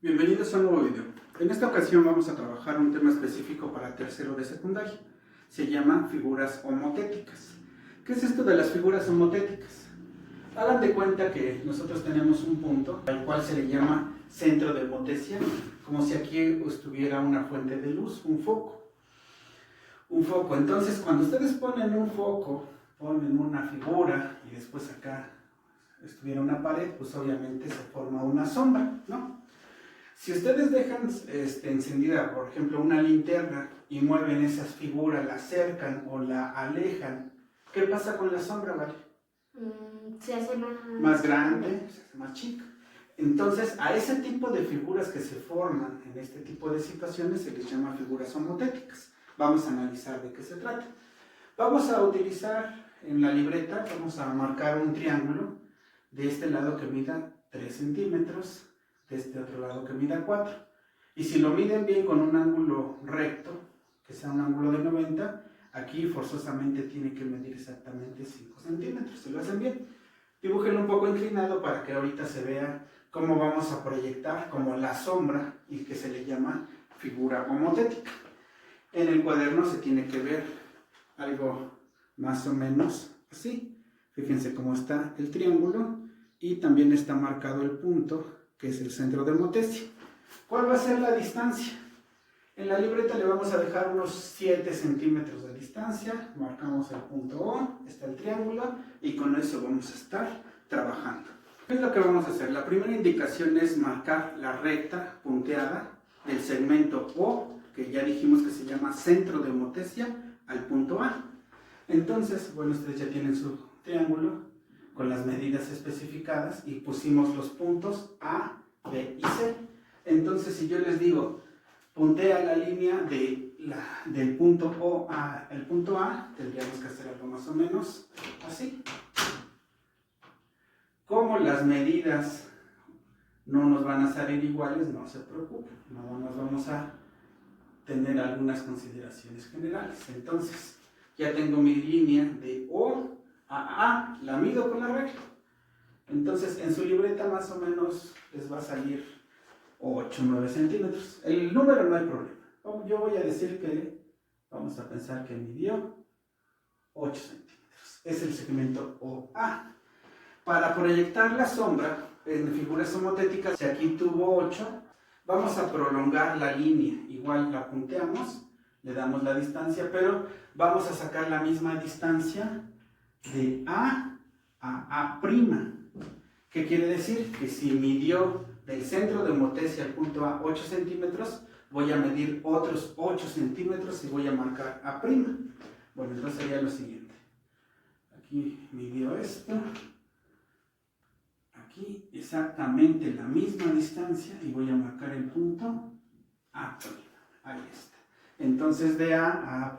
Bienvenidos a un nuevo video. En esta ocasión vamos a trabajar un tema específico para tercero de secundaria. Se llama figuras homotéticas. ¿Qué es esto de las figuras homotéticas? Hagan de cuenta que nosotros tenemos un punto al cual se le llama centro de homotesia, como si aquí estuviera una fuente de luz, un foco. Entonces, cuando ustedes ponen un foco, ponen una figura y después acá estuviera una pared, pues obviamente se forma una sombra, ¿no? Si ustedes dejan encendida, por ejemplo, una linterna y mueven esas figuras, la acercan o la alejan, ¿qué pasa con la sombra, Vale? Se hace Más grande, se hace más chica. Entonces, a ese tipo de figuras que se forman en este tipo de situaciones se les llama figuras homotéticas. Vamos a analizar de qué se trata. Vamos a utilizar en la libreta, vamos a marcar un triángulo de este lado que mida 3 centímetros, de este otro lado que mida 4. Y si lo miden bien con un ángulo recto, que sea un ángulo de 90, aquí forzosamente tiene que medir exactamente 5 centímetros. Si lo hacen bien, dibújenlo un poco inclinado para que ahorita se vea cómo vamos a proyectar como la sombra y que se le llama figura homotética. En el cuaderno se tiene que ver algo más o menos así. Fíjense cómo está el triángulo y también está marcado el punto que es el centro de homotesia. ¿Cuál va a ser la distancia? En la libreta le vamos a dejar unos 7 centímetros de distancia, marcamos el punto O, está el triángulo y con eso vamos a estar trabajando. ¿Qué es lo que vamos a hacer? La primera indicación es marcar la recta punteada del segmento O, que ya dijimos que se llama centro de homotesia, al punto A. Entonces, bueno, ustedes ya tienen su triángulo con las medidas especificadas y pusimos los puntos A, B y C. Entonces, si yo les digo, puntea la línea del punto O al punto A, tendríamos que hacer algo más o menos así. Como las medidas no nos van a salir iguales, no se preocupen, nada más vamos a tener algunas consideraciones generales. Entonces, ya tengo mi línea de O a A, la mido con la regla. Entonces, en su libreta más o menos les va a salir 8 o 9 centímetros. El número no hay problema. Yo voy a decir que, vamos a pensar que midió 8 centímetros. Es el segmento OA. Para proyectar la sombra en figuras homotéticas, si aquí tuvo 8, vamos a prolongar la línea. Igual la punteamos, le damos la distancia, pero vamos a sacar la misma distancia de A a A'. ¿Qué quiere decir? Que si midió del centro de homotesia al punto A 8 centímetros, voy a medir otros 8 centímetros y voy a marcar A'. Bueno, entonces sería lo siguiente. Aquí midió esto. Aquí exactamente la misma distancia y voy a marcar el punto A'. Ahí está. Entonces de A a A'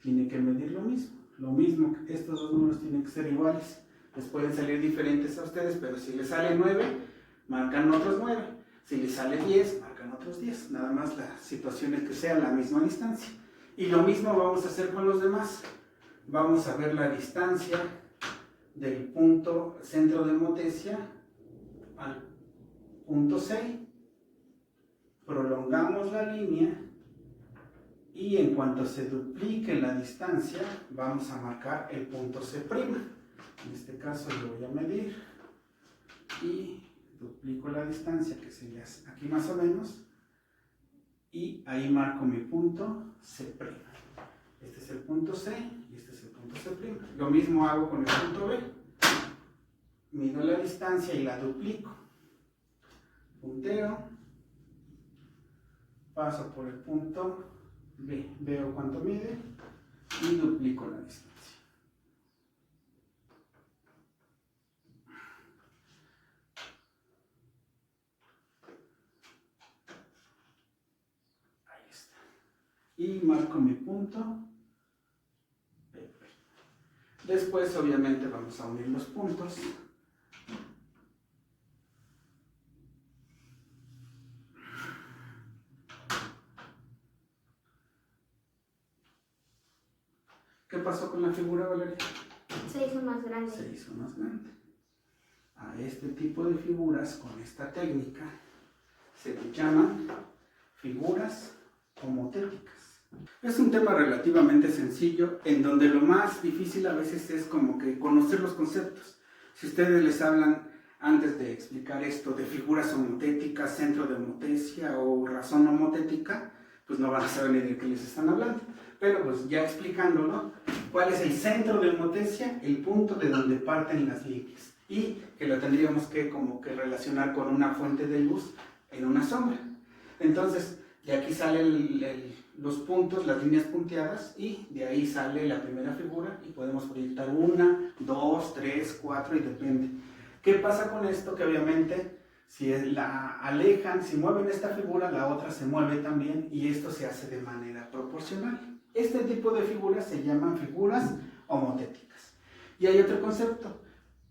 tiene que medir lo mismo. Lo mismo, estos dos números tienen que ser iguales. Les pueden salir diferentes a ustedes, pero si les sale 9, marcan otros 9. Si les sale 10, marcan otros 10. Nada más la situación es que sea la misma distancia. Y lo mismo vamos a hacer con los demás. Vamos a ver la distancia del punto centro de homotesia al punto C. Prolongamos la línea y en cuanto se duplique la distancia, vamos a marcar el punto C'. En este caso lo voy a medir y duplico la distancia, que sería aquí más o menos, y ahí marco mi punto C'. Este es el punto C y este es el punto C'. Lo mismo hago con el punto B. Mido la distancia y la duplico. Punteo. Paso por el punto B. Veo cuánto mide y duplico la distancia. Ahí está. Y marco mi punto. Después obviamente vamos a unir los puntos. ¿Qué pasó con la figura, Valeria? se hizo más grande. Se hizo más grande. A este tipo de figuras, con esta técnica, se le llaman figuras homotéticas. Es un tema relativamente sencillo, en donde lo más difícil a veces es como que conocer los conceptos. Si ustedes les hablan antes de explicar esto de figuras homotéticas, centro de homotecia o razón homotética, pues no van a saber ni de qué les están hablando. Pero pues ya explicándolo, ¿cuál es el centro de homotecia? El punto de donde parten las líneas. Y que lo tendríamos que como que relacionar con una fuente de luz en una sombra. Entonces, de aquí salen los puntos, las líneas punteadas, y de ahí sale la primera figura y podemos proyectar 1, 2, 3, 4 y depende. ¿Qué pasa con esto? Que obviamente si la alejan, si mueven esta figura, la otra se mueve también y esto se hace de manera proporcional. Este tipo de figuras se llaman figuras homotéticas. Y hay otro concepto.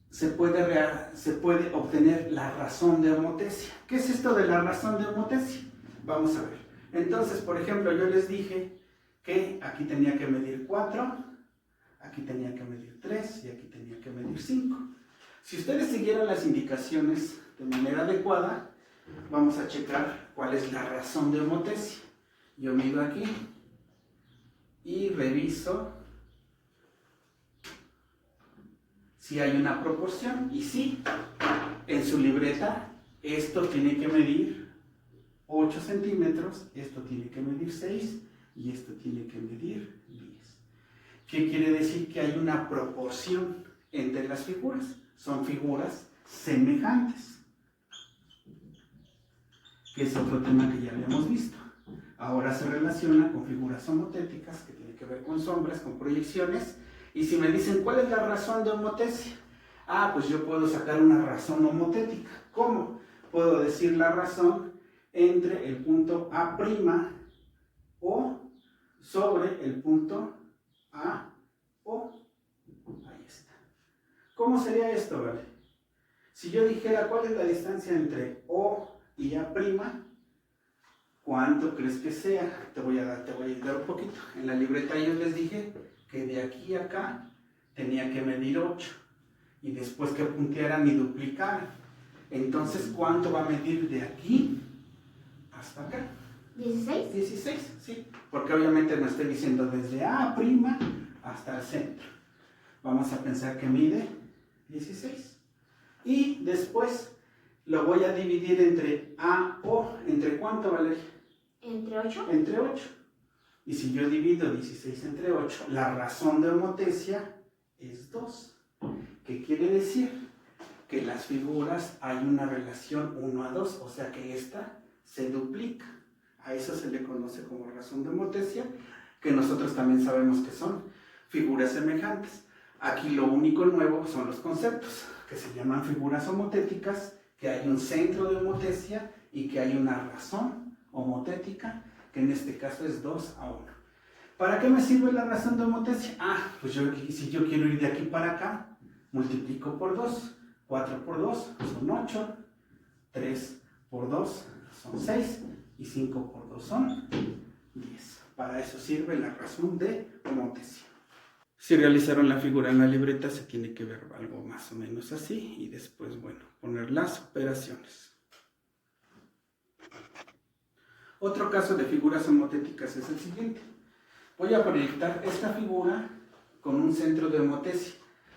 Se puede obtener la razón de homotecia. ¿Qué es esto de la razón de homotecia? Vamos a ver. Entonces, por ejemplo, yo les dije que aquí tenía que medir 4, aquí tenía que medir 3 y aquí tenía que medir 5. Si ustedes siguieran las indicaciones de manera adecuada, vamos a checar cuál es la razón de homotecia. Yo mido aquí y reviso si hay una proporción. Y sí, en su libreta esto tiene que medir 8 centímetros, esto tiene que medir 6 y esto tiene que medir 10. ¿Qué quiere decir? Que hay una proporción entre las figuras. Son figuras semejantes, que es otro tema que ya habíamos visto. Ahora se relaciona con figuras homotéticas, que tiene que ver con sombras, con proyecciones. Y si me dicen, ¿cuál es la razón de homotecia? Ah, pues yo puedo sacar una razón homotética. ¿Cómo? Puedo decir la razón entre el punto A' o sobre el punto A o. Ahí está. ¿Cómo sería esto, vale? Si yo dijera cuál es la distancia entre O y A', ¿cuánto crees que sea? Te voy a ayudar un poquito. En la libreta yo les dije que de aquí a acá tenía que medir 8 y después que puntearan y duplicaran. Entonces, ¿cuánto va a medir de aquí hasta acá? 16. 16, sí. Porque obviamente me estoy diciendo desde A' hasta el centro. Vamos a pensar que mide 16. Y después lo voy a dividir entre A o. ¿Entre cuánto, Valeria? Entre 8. Entre 8. Y si yo divido 16 entre 8, la razón de homotecia es 2. ¿Qué quiere decir? Que las figuras hay una relación 1:2, o sea que esta se duplica. A eso se le conoce como razón de homotecia, que nosotros también sabemos que son figuras semejantes. Aquí lo único nuevo son los conceptos, que se llaman figuras homotéticas, que hay un centro de homotecia y que hay una razón homotética, que en este caso es 2:1. ¿Para qué me sirve la razón de homotecia? Ah, pues si yo quiero ir de aquí para acá, multiplico por 2. 4 por 2 son 8, 3 por 2 son 6 y 5 por 2 son 10. Para eso sirve la razón de homotecia. Si realizaron la figura en la libreta, se tiene que ver algo más o menos así y después, bueno, poner las operaciones. Otro caso de figuras homotéticas es el siguiente. Voy a proyectar esta figura con un centro de homotecia,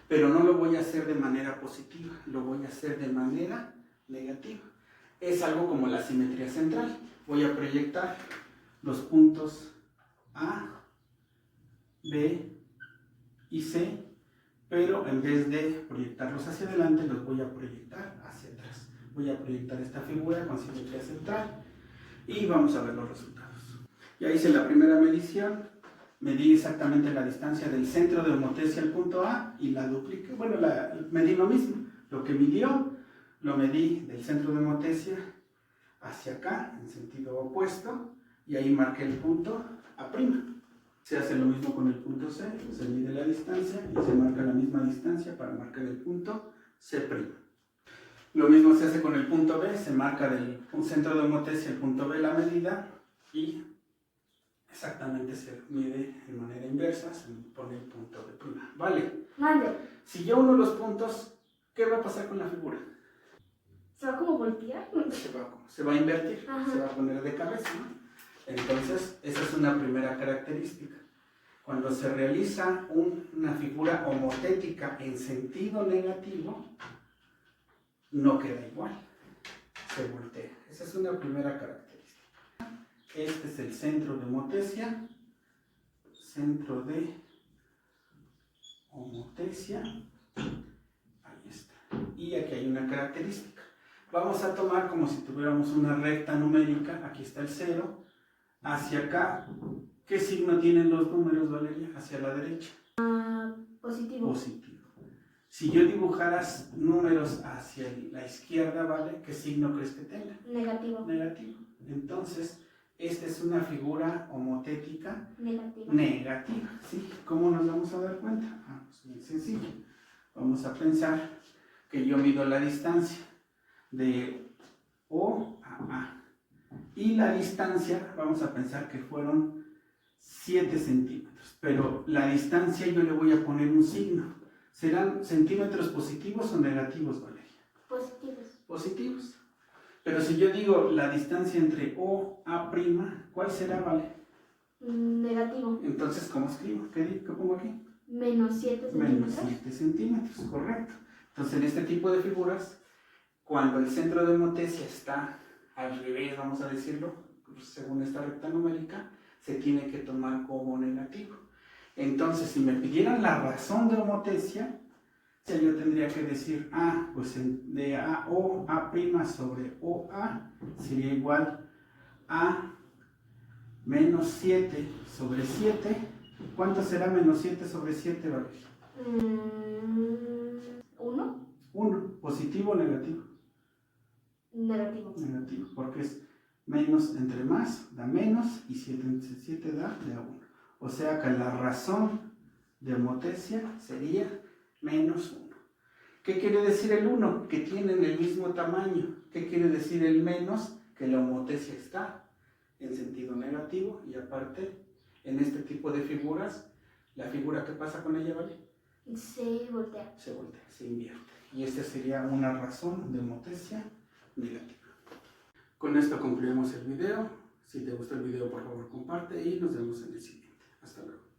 pero no lo voy a hacer de manera positiva, lo voy a hacer de manera negativa. Es algo como la simetría central. Voy a proyectar los puntos A, B y C, pero en vez de proyectarlos hacia adelante, los voy a proyectar hacia atrás. Voy a proyectar esta figura con simetría central y vamos a ver los resultados. Ya hice la primera medición. Medí exactamente la distancia del centro de homotecia al punto A y la dupliqué. Bueno, medí lo mismo. Lo que midió, lo medí del centro de homotecia hacia acá, en sentido opuesto, y ahí marqué el punto A'. Se hace lo mismo con el punto C, se mide la distancia y se marca la misma distancia para marcar el punto C'. Lo mismo se hace con el punto B, se marca del centro de homotecia al punto B la medida y exactamente se mide de manera inversa, se pone el punto B'. Vale. Mande. Si yo uno los puntos, ¿qué va a pasar con la figura? ¿Se va como a voltear? se va a invertir, Ajá. se va a poner de cabeza, ¿no? Entonces, esa es una primera característica. Cuando se realiza una figura homotética en sentido negativo, no queda igual, se voltea. Esa es una primera característica. Este es el centro de homotecia, centro de homotecia, ahí está. Y aquí hay una característica. Vamos a tomar como si tuviéramos una recta numérica, aquí está el 0, hacia acá. ¿Qué signo tienen los números, Valeria? Hacia la derecha. Positivo. Positivo. Si yo dibujaras números hacia la izquierda, ¿vale? ¿Qué signo crees que tenga? Negativo. Negativo. Entonces, esta es una figura homotética Negativo. negativa, ¿sí? ¿Cómo nos vamos a dar cuenta? Pues bien sencillo. Vamos a pensar que yo mido la distancia de O a A. Y la distancia, vamos a pensar que fueron 7 centímetros. Pero la distancia yo le voy a poner un signo. ¿Serán centímetros positivos o negativos, Valeria? Positivos. Positivos. Pero si yo digo la distancia entre O a', ¿cuál será, Vale? Negativo. Entonces, ¿cómo escribo? ¿Qué pongo aquí? Menos 7 Menos centímetros. 7 centímetros, correcto. Entonces, en este tipo de figuras, cuando el centro de homotecia está al revés, vamos a decirlo, según esta recta numérica, se tiene que tomar como negativo. Entonces, si me pidieran la razón de homotecia, yo tendría que decir pues de O A' sobre OA sería igual a menos 7 sobre 7. ¿Cuánto será menos 7 sobre 7, Valeria? 1. 1. ¿Positivo o negativo? Negativo. Negativo, porque es menos entre más da menos y 7 entre 7 da 1. O sea que la razón de homotecia sería menos 1. ¿Qué quiere decir el 1? Que tienen el mismo tamaño. ¿Qué quiere decir el menos? Que la homotecia está en sentido negativo y aparte, en este tipo de figuras, la figura que pasa con ella, ¿vale? Se voltea. Se voltea, se invierte. Y esta sería una razón de homotecia negativa. Con esto concluimos el video. Si te gustó el video, por favor comparte y nos vemos en el siguiente. Hasta luego.